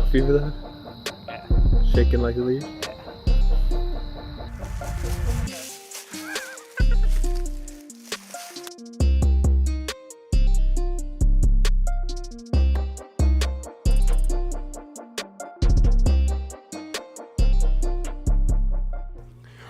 fever though? Yeah. Shaking like a leaf?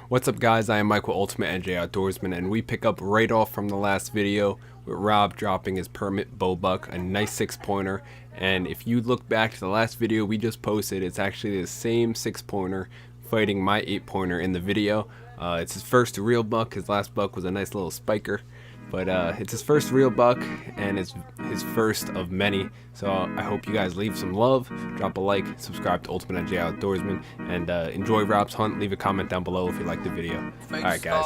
What's up guys, I am Mike with Ultimate NJ Outdoorsman, and we pick up right off from the last video with Rob dropping his permit bow buck, a nice 6-pointer. And if you look back to the last video we just posted, it's actually the same 6-pointer fighting my 8-pointer in the video. It's his first real buck. His last buck was a nice little spiker, but it's his first real buck and it's his first of many. So I hope you guys leave some love, drop a like, subscribe to Ultimate NJ Outdoorsman, and enjoy Rob's hunt. Leave a comment down below if you like the video. Alright guys.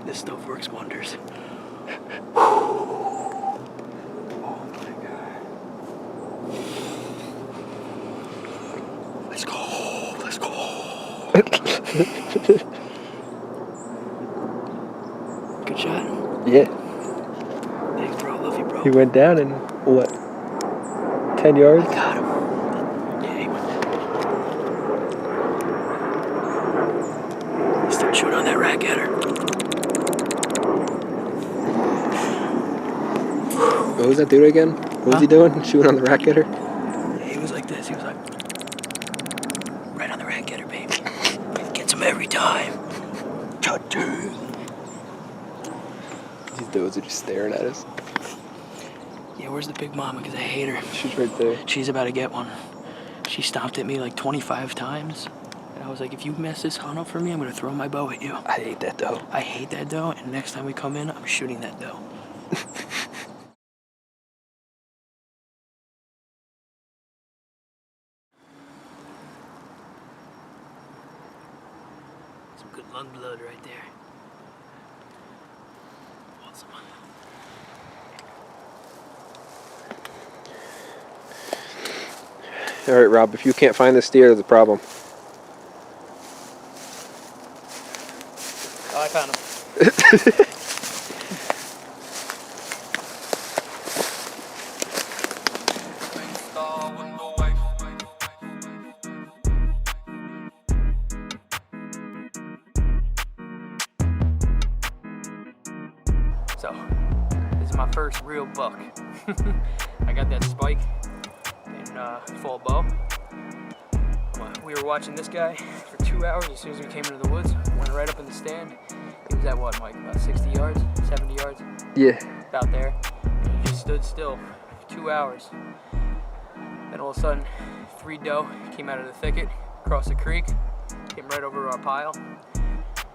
This stuff works wonders. Let's go. Let's go. Good shot. Yeah. Thanks, bro. Love you, bro. He went down in what? 10 yards? I got him. Yeah, he went. He's still chewing on that rat getter. What was that dude again? What was he doing? Shooting on the rat getter? Yeah, he was like this. He was like, right on the rat getter, baby. Gets him every time. Cha-ching. These dudes are just staring at us. Yeah, where's the big mama? Because I hate her. She's right there. She's about to get one. She stomped at me like 25 times. And I was like, if you mess this hunt up for me, I'm going to throw my bow at you. I hate that doe. I hate that doe, and next time we come in, I'm shooting that doe. Some good lung blood right there. Awesome. All right, Rob, if you can't find this deer, there's a problem. Oh, I found him. So, this is my first real buck. I got that spike in full bow. We were watching this guy for 2 hours. As soon as we came into the woods, went right up in the stand. He was at what, Mike, about 60 yards, 70 yards? Yeah. About there. And he just stood still for 2 hours. Then all of a sudden, 3 doe came out of the thicket, across the creek, came right over to our pile,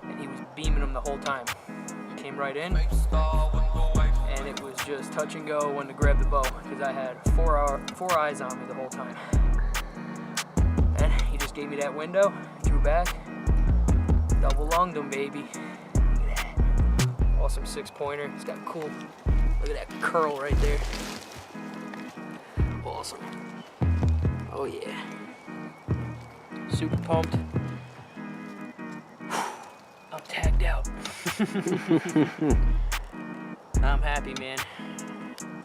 and he was beaming them the whole time. Came right in, and it was just touch and go when to grab the bow, because I had four eyes on me the whole time. And he just gave me that window, drew back, double lunged him, baby. Look at that. Awesome 6-pointer. It's got cool, look at that curl right there. Awesome. Oh yeah. Super pumped. I'm tagged out. I'm happy, man.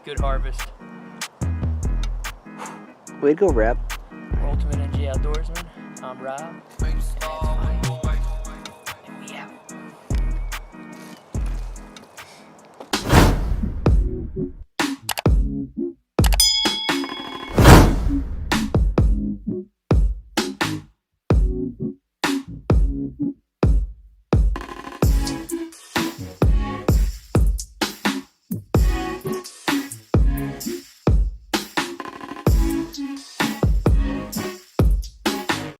Good harvest. Way to go, Rap. Ultimate NJ Outdoorsman. I'm Rob. And that's fine. And we out.